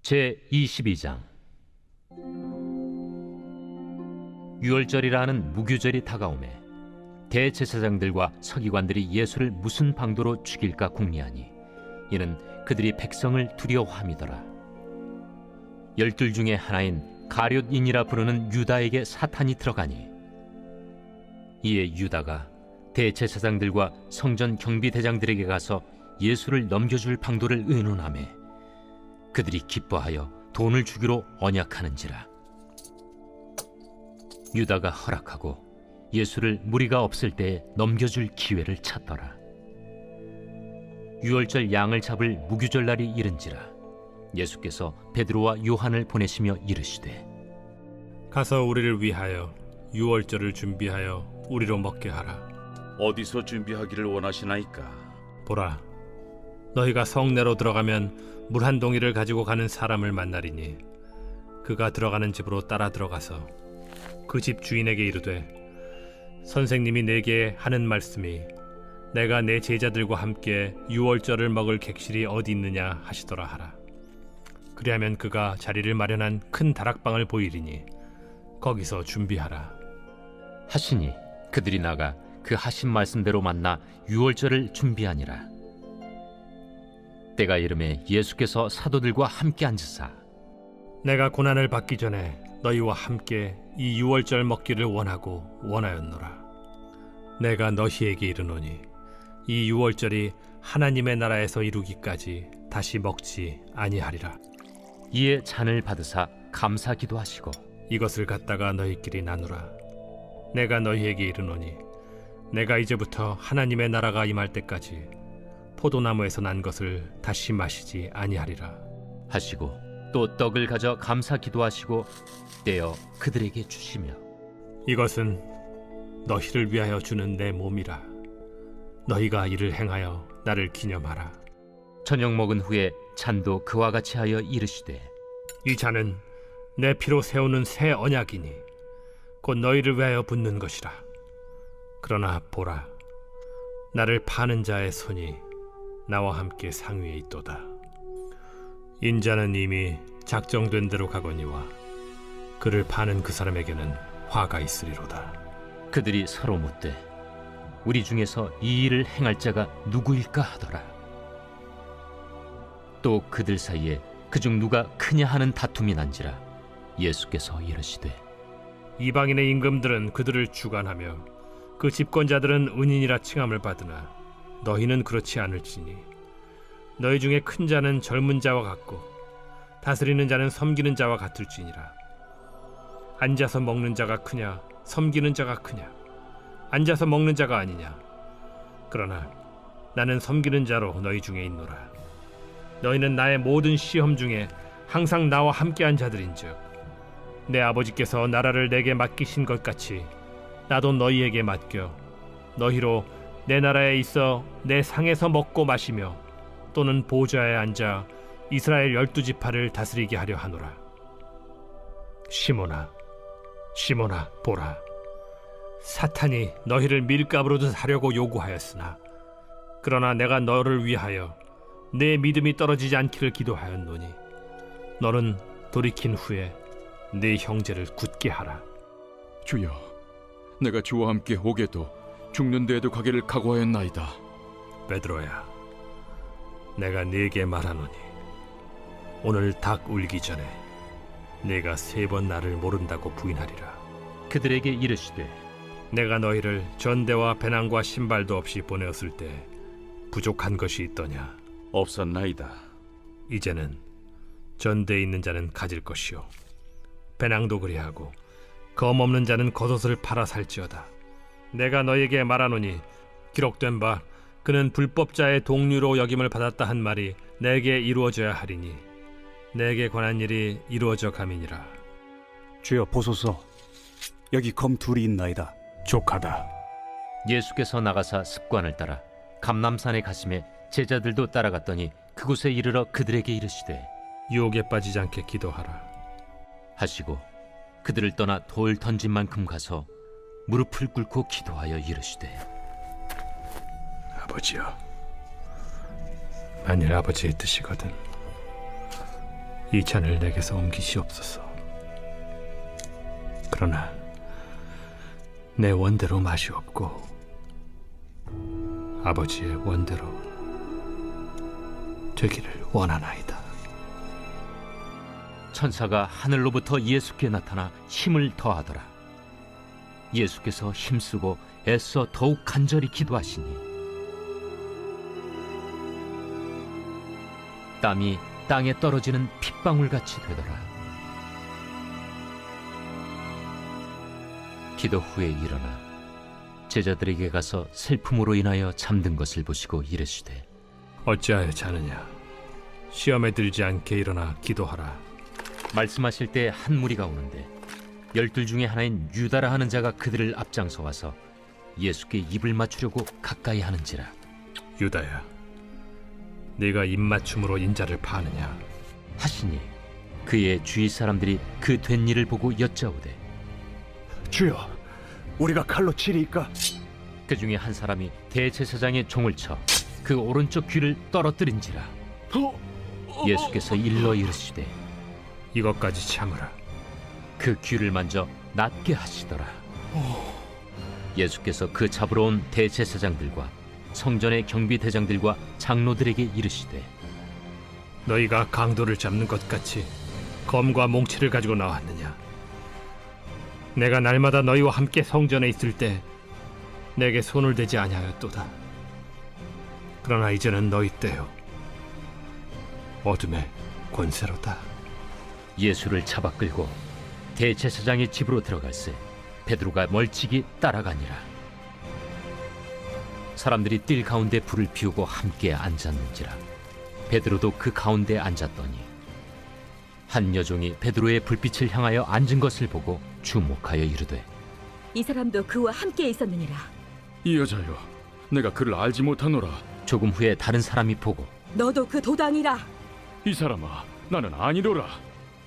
제22장. 유월절이라 하는 무교절이 다가오매 대제사장들과 서기관들이 예수를 무슨 방도로 죽일까 궁리하니 이는 그들이 백성을 두려워함이더라. 12 중에 하나인 가룟인이라 부르는 유다에게 사탄이 들어가니 이에 유다가 대제사장들과 성전 경비대장들에게 가서 예수를 넘겨줄 방도를 의논하매 그들이 기뻐하여 돈을 주기로 언약하는지라. 유다가 허락하고 예수를 무리가 없을 때에 넘겨줄 기회를 찾더라. 유월절 양을 잡을 무교절 날이 이른지라 예수께서 베드로와 요한을 보내시며 이르시되 가서 우리를 위하여 유월절을 준비하여 우리로 먹게 하라. 어디서 준비하기를 원하시나이까? 보라, 너희가 성내로 들어가면 물 한 동이를 가지고 가는 사람을 만나리니 그가 들어가는 집으로 따라 들어가서 그 집 주인에게 이르되 선생님이 내게 하는 말씀이 내가 내 제자들과 함께 유월절을 먹을 객실이 어디 있느냐 하시더라 하라. 그리하면 그가 자리를 마련한 큰 다락방을 보이리니 거기서 준비하라 하시니 그들이 나가 그 하신 말씀대로 만나 유월절을 준비하니라. 때가 이르매 예수께서 사도들과 함께 앉으사 내가 고난을 받기 전에 너희와 함께 이 유월절 먹기를 원하였노라. 내가 너희에게 이르노니 이 유월절이 하나님의 나라에서 이루기까지 다시 먹지 아니하리라. 이에 잔을 받으사 감사 기도하시고 이것을 갖다가 너희끼리 나누라. 내가 너희에게 이르노니 내가 이제부터 하나님의 나라가 임할 때까지 포도나무에서 난 것을 다시 마시지 아니하리라 하시고 또 떡을 가져 감사 기도하시고 떼어 그들에게 주시며 이것은 너희를 위하여 주는 내 몸이라. 너희가 이를 행하여 나를 기념하라. 저녁 먹은 후에 잔도 그와 같이 하여 이르시되 이 잔은 내 피로 세우는 새 언약이니 곧 너희를 위하여 붓는 것이라. 그러나 보라, 나를 파는 자의 손이 나와 함께 상위에 있도다. 인자는 이미 작정된 대로 가거니와 그를 파는 그 사람에게는 화가 있으리로다. 그들이 서로 묻되 우리 중에서 이 일을 행할 자가 누구일까 하더라. 또 그들 사이에 그중 누가 크냐 하는 다툼이 난지라 예수께서 이르시되 이방인의 임금들은 그들을 주관하며 그 집권자들은 은인이라 칭함을 받으나 너희는 그렇지 않을지니 너희 중에 큰 자는 젊은 자와 같고 다스리는 자는 섬기는 자와 같을지니라. 앉아서 먹는 자가 크냐 섬기는 자가 크냐? 앉아서 먹는 자가 아니냐? 그러나 나는 섬기는 자로 너희 중에 있노라. 너희는 나의 모든 시험 중에 항상 나와 함께한 자들인즉 내 아버지께서 나라를 내게 맡기신 것 같이 나도 너희에게 맡겨 너희로 내 나라에 있어 내 상에서 먹고 마시며 또는 보좌에 앉아 이스라엘 12지파를 다스리게 하려 하노라. 시몬아, 시몬아, 보라, 사탄이 너희를 밀가부르듯 하려고 요구하였으나 그러나 내가 너를 위하여 내 믿음이 떨어지지 않기를 기도하였노니 너는 돌이킨 후에 네 형제를 굳게 하라. 주여, 내가 주와 함께 오게도 죽는 데에도 가기를 각오하였나이다. 베드로야, 내가 네게 말하노니 오늘 닭 울기 전에 네가 3번 나를 모른다고 부인하리라. 그들에게 이르시되 내가 너희를 전대와 배낭과 신발도 없이 보내었을 때 부족한 것이 있더냐? 없었나이다. 이제는 전대에 있는 자는 가질 것이요 배낭도 그리하고 검 없는 자는 겉옷을 팔아 살지어다. 내가 너에게 말하노니 기록된 바 그는 불법자의 동류로 여김을 받았다 한 말이 내게 이루어져야 하리니 내게 관한 일이 이루어져 감이니라. 주여 보소서, 여기 검 둘이 있나이다. 족하다. 예수께서 나가사 습관을 따라 감람산에 가심에 제자들도 따라갔더니 그곳에 이르러 그들에게 이르시되 유혹에 빠지지 않게 기도하라 하시고 그들을 떠나 돌 던진 만큼 가서 무릎을 꿇고 기도하여 이르시되 아버지여, 만일 아버지의 뜻이거든 이 잔을 내게서 옮기시옵소서. 그러나 내 원대로 마시옵고 아버지의 원대로 되기를 원하나이다. 천사가 하늘로부터 예수께 나타나 힘을 더하더라. 예수께서 힘쓰고 애써 더욱 간절히 기도하시니 땀이 땅에 떨어지는 핏방울같이 되더라. 기도 후에 일어나 제자들에게 가서 슬픔으로 인하여 잠든 것을 보시고 이르시되 어찌하여 자느냐? 시험에 들지 않게 일어나 기도하라. 말씀하실 때 한 무리가 오는데 12 중에 하나인 유다라 하는 자가 그들을 앞장서 와서 예수께 입을 맞추려고 가까이 하는지라. 유다야, 네가 입맞춤으로 인자를 파느냐? 하시니 그의 주위 사람들이 그 된 일을 보고 여짜오되 주여, 우리가 칼로 치리이까? 그 중에 한 사람이 대제사장의 종을 쳐 그 오른쪽 귀를 떨어뜨린지라. 예수께서 일러 이르시되 이것까지 참으라. 그 귀를 만져 낫게 하시더라. 예수께서 그 잡으러 온 대제사장들과 성전의 경비대장들과 장로들에게 이르시되 너희가 강도를 잡는 것 같이 검과 몽치를 가지고 나왔느냐? 내가 날마다 너희와 함께 성전에 있을 때 내게 손을 대지 아니하였도다. 그러나 이제는 너희 때요 어둠의 권세로다. 예수를 잡아 끌고 대제사장의 집으로 들어갈새 베드로가 멀찍이 따라가니라. 사람들이 뜰 가운데 불을 피우고 함께 앉았는지라. 베드로도 그 가운데 앉았더니 한 여종이 베드로의 불빛을 향하여 앉은 것을 보고 주목하여 이르되 이 사람도 그와 함께 있었느니라. 이 여자여, 내가 그를 알지 못하노라. 조금 후에 다른 사람이 보고 너도 그 도당이라. 이 사람아, 나는 아니로라.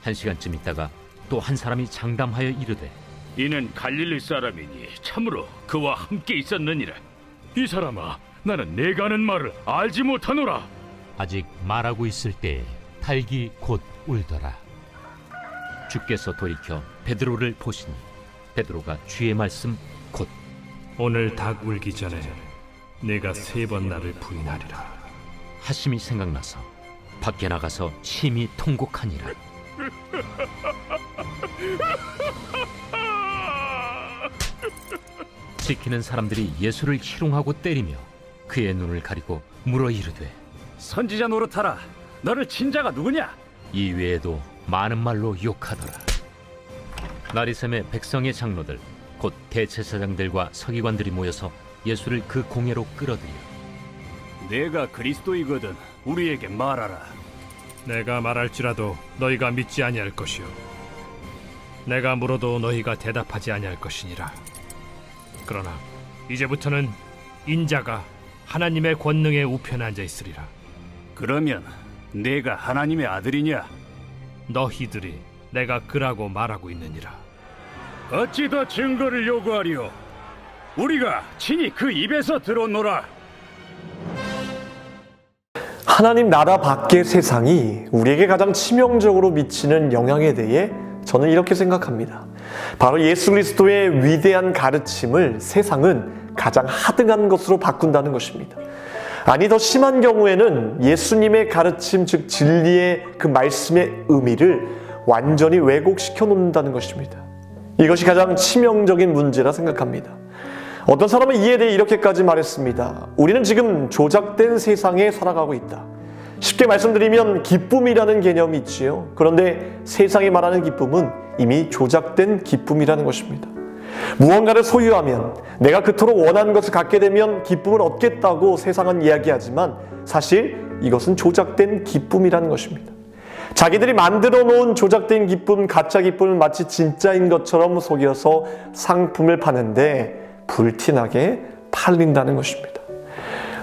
1시간쯤 있다가 또 한 사람이 장담하여 이르되 이는 갈릴리 사람이니 참으로 그와 함께 있었느니라. 이 사람아, 나는 내가 하는 말을 알지 못하노라. 아직 말하고 있을 때에 닭이 곧 울더라. 주께서 돌이켜 베드로를 보시니 베드로가 주의 말씀 곧 오늘 닭 울기 전에 내가 3번 나를 부인하리라. 하심이 생각나서 밖에 나가서 심히 통곡하니라. 지키는 사람들이 예수를 희롱하고 때리며 그의 눈을 가리고 물어 이르되 선지자 노릇하라. 너를 친 자가 누구냐? 이 외에도 많은 말로 욕하더라. 나리샘의 백성의 장로들 곧 대제사장들과 서기관들이 모여서 예수를 그 공회로 끌어들여 내가 그리스도이거든 우리에게 말하라. 내가 말할지라도 너희가 믿지 아니할 것이요 내가 물어도 너희가 대답하지 아니할 것이니라. 그러나 이제부터는 인자가 하나님의 권능의 우편에 앉아 있으리라. 그러면 내가 하나님의 아들이냐? 너희들이 내가 그라고 말하고 있느니라. 어찌 더 증거를 요구하리오? 우리가 친히 그 입에서 들었노라. 하나님 나라 밖의 세상이 우리에게 가장 치명적으로 미치는 영향에 대해 저는 이렇게 생각합니다. 바로 예수 그리스도의 위대한 가르침을 세상은 가장 하등한 것으로 바꾼다는 것입니다. 아니, 더 심한 경우에는 예수님의 가르침, 즉 진리의 그 말씀의 의미를 완전히 왜곡시켜 놓는다는 것입니다. 이것이 가장 치명적인 문제라 생각합니다. 어떤 사람은 이에 대해 이렇게까지 말했습니다. 우리는 지금 조작된 세상에 살아가고 있다. 쉽게 말씀드리면 기쁨이라는 개념이 있지요. 그런데 세상이 말하는 기쁨은 이미 조작된 기쁨이라는 것입니다. 무언가를 소유하면, 내가 그토록 원하는 것을 갖게 되면 기쁨을 얻겠다고 세상은 이야기하지만 사실 이것은 조작된 기쁨이라는 것입니다. 자기들이 만들어 놓은 조작된 기쁨, 가짜 기쁨을 마치 진짜인 것처럼 속여서 상품을 파는데 불티나게 팔린다는 것입니다.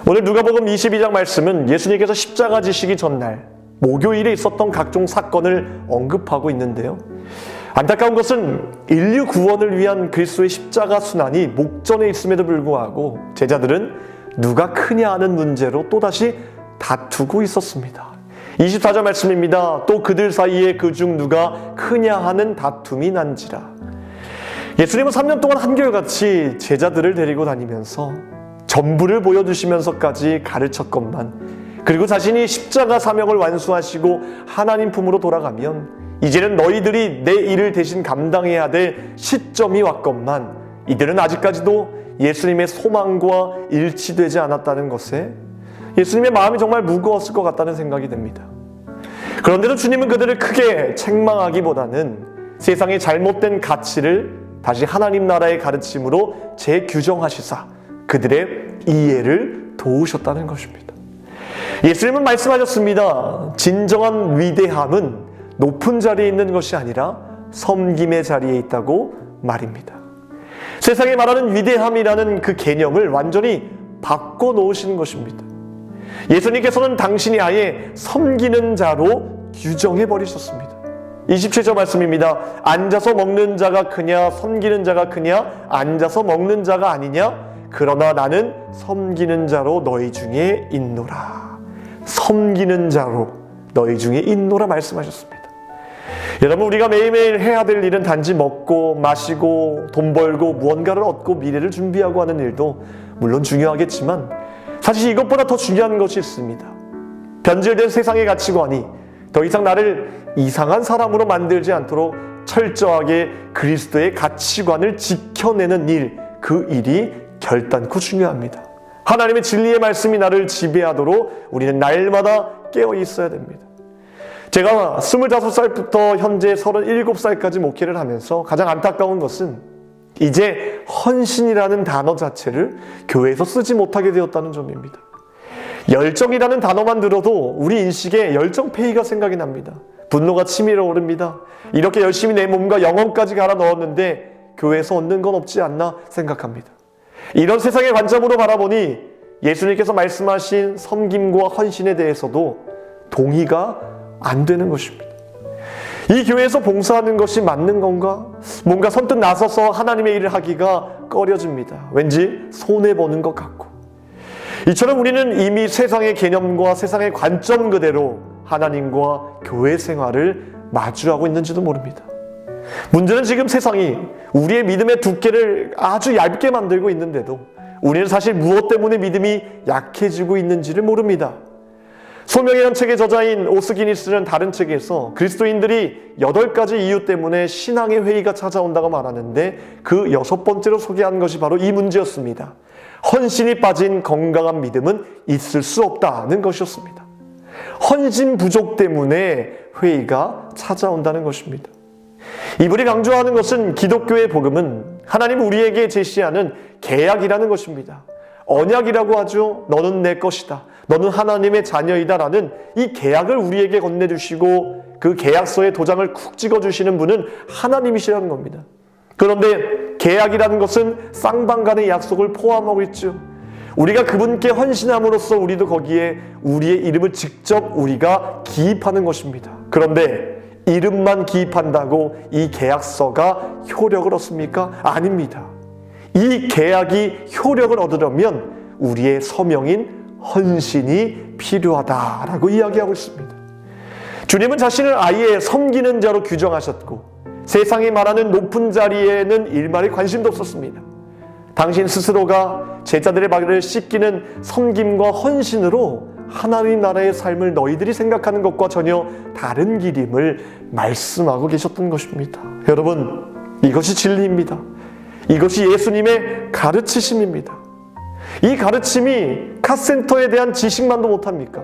오늘 누가복음 22장 말씀은 예수님께서 십자가 지시기 전날 목요일에 있었던 각종 사건을 언급하고 있는데요. 안타까운 것은 인류 구원을 위한 그리스도의 십자가 순환이 목전에 있음에도 불구하고 제자들은 누가 크냐 하는 문제로 또다시 다투고 있었습니다. 24절 말씀입니다. 또 그들 사이에 그중 누가 크냐 하는 다툼이 난지라. 예수님은 3년 동안 한결같이 제자들을 데리고 다니면서 전부를 보여주시면서까지 가르쳤건만, 그리고 자신이 십자가 사명을 완수하시고 하나님 품으로 돌아가면 이제는 너희들이 내 일을 대신 감당해야 될 시점이 왔건만, 이들은 아직까지도 예수님의 소망과 일치되지 않았다는 것에 예수님의 마음이 정말 무거웠을 것 같다는 생각이 듭니다. 그런데도 주님은 그들을 크게 책망하기보다는 세상의 잘못된 가치를 다시 하나님 나라의 가르침으로 재규정하시사 그들의 이해를 도우셨다는 것입니다. 예수님은 말씀하셨습니다. 진정한 위대함은 높은 자리에 있는 것이 아니라 섬김의 자리에 있다고 말입니다. 세상에 말하는 위대함이라는 그 개념을 완전히 바꿔놓으시는 것입니다. 예수님께서는 당신이 아예 섬기는 자로 규정해버리셨습니다. 27절 말씀입니다. 앉아서 먹는 자가 크냐 섬기는 자가 크냐, 앉아서 먹는 자가 아니냐, 그러나 나는 섬기는 자로 너희 중에 있노라. 섬기는 자로 너희 중에 있노라 말씀하셨습니다. 여러분, 우리가 매일매일 해야 될 일은 단지 먹고 마시고 돈 벌고 무언가를 얻고 미래를 준비하고 하는 일도 물론 중요하겠지만, 사실 이것보다 더 중요한 것이 있습니다. 변질된 세상의 가치관이 더 이상 나를 이상한 사람으로 만들지 않도록 철저하게 그리스도의 가치관을 지켜내는 일, 그 일이 결단코 중요합니다. 하나님의 진리의 말씀이 나를 지배하도록 우리는 날마다 깨어 있어야 됩니다. 제가 25살부터 현재 37살까지 목회를 하면서 가장 안타까운 것은 이제 헌신이라는 단어 자체를 교회에서 쓰지 못하게 되었다는 점입니다. 열정이라는 단어만 들어도 우리 인식에 열정페이가 생각이 납니다. 분노가 치밀어 오릅니다. 이렇게 열심히 내 몸과 영혼까지 갈아 넣었는데 교회에서 얻는 건 없지 않나 생각합니다. 이런 세상의 관점으로 바라보니 예수님께서 말씀하신 섬김과 헌신에 대해서도 동의가 안 되는 것입니다. 이 교회에서 봉사하는 것이 맞는 건가? 뭔가 선뜻 나서서 하나님의 일을 하기가 꺼려집니다. 왠지 손해보는 것 같고. 이처럼 우리는 이미 세상의 개념과 세상의 관점 그대로 하나님과 교회 생활을 마주하고 있는지도 모릅니다. 문제는 지금 세상이 우리의 믿음의 두께를 아주 얇게 만들고 있는데도 우리는 사실 무엇 때문에 믿음이 약해지고 있는지를 모릅니다. 소명이라는 책의 저자인 오스기니스는 다른 책에서 그리스도인들이 8가지 이유 때문에 신앙의 회의가 찾아온다고 말하는데, 그 6번째로 소개한 것이 바로 이 문제였습니다. 헌신이 빠진 건강한 믿음은 있을 수 없다는 것이었습니다. 헌신 부족 때문에 회의가 찾아온다는 것입니다. 이분이 강조하는 것은 기독교의 복음은 하나님 우리에게 제시하는 계약이라는 것입니다. 언약이라고 하죠. 너는 내 것이다. 너는 하나님의 자녀이다 라는 이 계약을 우리에게 건네주시고 그 계약서에 도장을 쿡 찍어주시는 분은 하나님이시라는 겁니다. 그런데 계약이라는 것은 쌍방간의 약속을 포함하고 있죠. 우리가 그분께 헌신함으로써 우리도 거기에 우리의 이름을 직접 우리가 기입하는 것입니다. 그런데 이름만 기입한다고 이 계약서가 효력을 얻습니까? 아닙니다. 이 계약이 효력을 얻으려면 우리의 서명인 헌신이 필요하다라고 이야기하고 있습니다. 주님은 자신을 아예 섬기는 자로 규정하셨고 세상이 말하는 높은 자리에는 일말의 관심도 없었습니다. 당신 스스로가 제자들의 발을 씻기는 섬김과 헌신으로 하나님 나라의 삶을 너희들이 생각하는 것과 전혀 다른 길임을 말씀하고 계셨던 것입니다. 여러분, 이것이 진리입니다. 이것이 예수님의 가르치심입니다. 이 가르침이 카센터에 대한 지식만도 못합니까?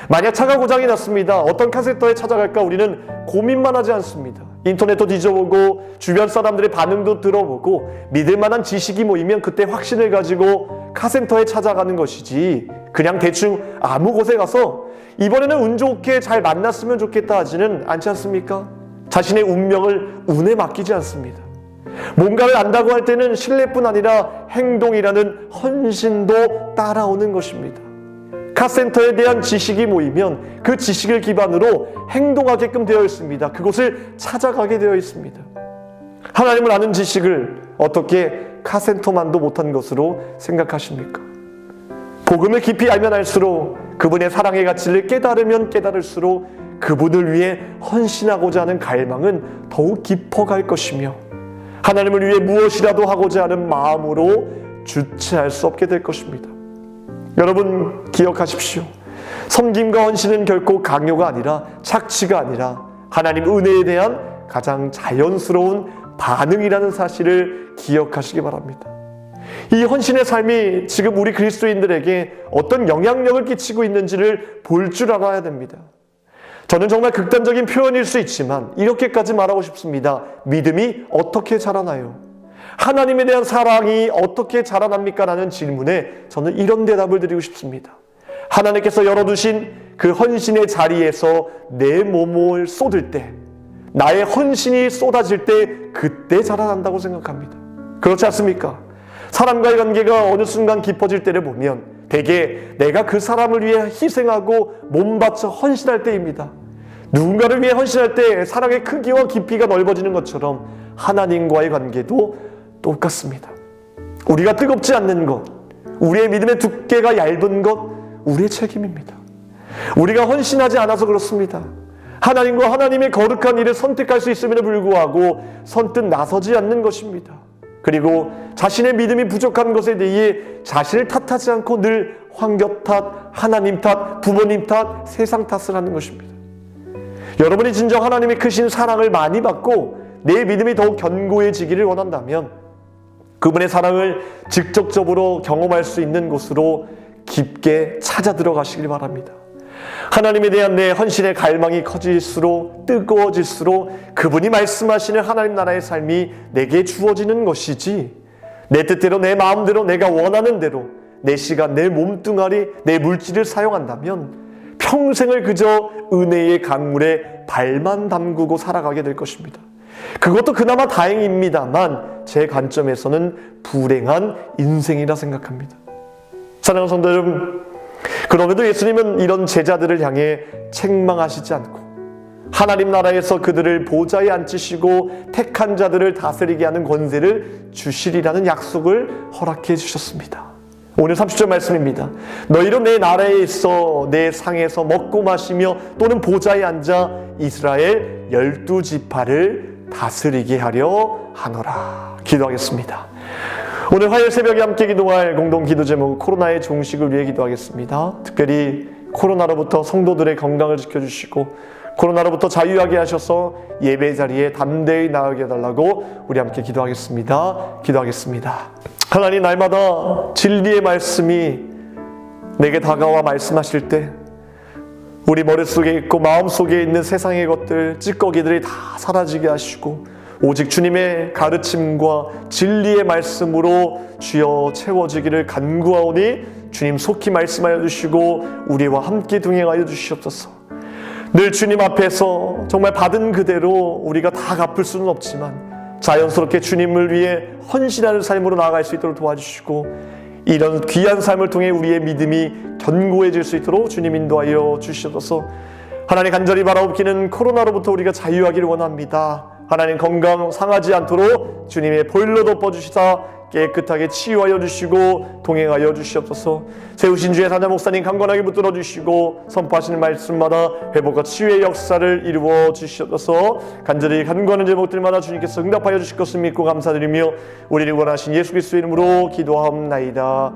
만약 차가 고장이 났습니다. 어떤 카센터에 찾아갈까 우리는 고민만 하지 않습니다. 인터넷도 뒤져보고 주변 사람들의 반응도 들어보고 믿을 만한 지식이 모이면 그때 확신을 가지고 카센터에 찾아가는 것이지, 그냥 대충 아무 곳에 가서 이번에는 운 좋게 잘 만났으면 좋겠다 하지는 않지 않습니까? 자신의 운명을 운에 맡기지 않습니다. 뭔가를 안다고 할 때는 신뢰뿐 아니라 행동이라는 헌신도 따라오는 것입니다. 카센터에 대한 지식이 모이면 그 지식을 기반으로 행동하게끔 되어 있습니다. 그곳을 찾아가게 되어 있습니다. 하나님을 아는 지식을 어떻게 카센터만도 못한 것으로 생각하십니까? 복음을 깊이 알면 알수록 그분의 사랑의 가치를 깨달으면 깨달을수록 그분을 위해 헌신하고자 하는 갈망은 더욱 깊어갈 것이며 하나님을 위해 무엇이라도 하고자 하는 마음으로 주체할 수 없게 될 것입니다. 여러분 기억하십시오. 섬김과 헌신은 결코 강요가 아니라 착취가 아니라 하나님 은혜에 대한 가장 자연스러운 반응이라는 사실을 기억하시기 바랍니다. 이 헌신의 삶이 지금 우리 그리스도인들에게 어떤 영향력을 끼치고 있는지를 볼 줄 알아야 됩니다. 저는 정말 극단적인 표현일 수 있지만 이렇게까지 말하고 싶습니다. 믿음이 어떻게 자라나요? 하나님에 대한 사랑이 어떻게 자라납니까? 라는 질문에 저는 이런 대답을 드리고 싶습니다. 하나님께서 열어두신 그 헌신의 자리에서 내 몸을 쏟을 때, 나의 헌신이 쏟아질 때 그때 자라난다고 생각합니다. 그렇지 않습니까? 사람과의 관계가 어느 순간 깊어질 때를 보면 대개 내가 그 사람을 위해 희생하고 몸바쳐 헌신할 때입니다. 누군가를 위해 헌신할 때 사랑의 크기와 깊이가 넓어지는 것처럼 하나님과의 관계도 똑같습니다. 우리가 뜨겁지 않는 것, 우리의 믿음의 두께가 얇은 것, 우리의 책임입니다. 우리가 헌신하지 않아서 그렇습니다. 하나님과 하나님의 거룩한 일을 선택할 수 있음에도 불구하고 선뜻 나서지 않는 것입니다. 그리고 자신의 믿음이 부족한 것에 대해 자신을 탓하지 않고 늘 환경 탓, 하나님 탓, 부모님 탓, 세상 탓을 하는 것입니다. 여러분이 진정 하나님의 크신 사랑을 많이 받고 내 믿음이 더욱 견고해지기를 원한다면 그분의 사랑을 직접적으로 경험할 수 있는 곳으로 깊게 찾아 들어가시길 바랍니다. 하나님에 대한 내 헌신의 갈망이 커질수록 뜨거워질수록 그분이 말씀하시는 하나님 나라의 삶이 내게 주어지는 것이지 내 뜻대로 내 마음대로 내가 원하는 대로 내 시간, 내 몸뚱아리, 내 물질을 사용한다면 평생을 그저 은혜의 강물에 발만 담그고 살아가게 될 것입니다. 그것도 그나마 다행입니다만 제 관점에서는 불행한 인생이라 생각합니다. 사랑하는 성도 여러분, 그럼에도 예수님은 이런 제자들을 향해 책망하시지 않고 하나님 나라에서 그들을 보좌에 앉히시고 택한 자들을 다스리게 하는 권세를 주시리라는 약속을 허락해 주셨습니다. 오늘 30절 말씀입니다. 너희로 내 나라에 있어 내 상에서 먹고 마시며 또는 보좌에 앉아 이스라엘 12지파를 다스리게 하려 하노라. 기도하겠습니다. 오늘 화요일 새벽에 함께 기도할 공동 기도 제목 코로나의 종식을 위해 기도하겠습니다. 특별히 코로나로부터 성도들의 건강을 지켜주시고 코로나로부터 자유하게 하셔서 예배 자리에 담대히 나아가게 해달라고 우리 함께 기도하겠습니다. 하나님, 날마다 진리의 말씀이 내게 다가와 말씀하실 때 우리 머릿속에 있고 마음속에 있는 세상의 것들, 찌꺼기들이 다 사라지게 하시고 오직 주님의 가르침과 진리의 말씀으로 주여 채워지기를 간구하오니 주님 속히 말씀하여 주시고 우리와 함께 동행하여 주시옵소서. 늘 주님 앞에서 정말 받은 그대로 우리가 다 갚을 수는 없지만 자연스럽게 주님을 위해 헌신하는 삶으로 나아갈 수 있도록 도와주시고 이런 귀한 삶을 통해 우리의 믿음이 견고해질 수 있도록 주님 인도하여 주시옵소서. 하나님, 간절히 바라옵기는 코로나로부터 우리가 자유하기를 원합니다. 하나님, 건강 상하지 않도록 주님의 보혈로 덮어주시사 깨끗하게 치유하여 주시고 동행하여 주시옵소서. 세우신 주의 사자 목사님 강건하게 붙들어 주시고 선포하시는 말씀마다 회복과 치유의 역사를 이루어 주시옵소서. 간절히 간구하는 제목들마다 주님께서 응답하여 주실 것을 믿고 감사드리며 우리를 원하신 예수 그리스도의 이름으로 기도하옵나이다.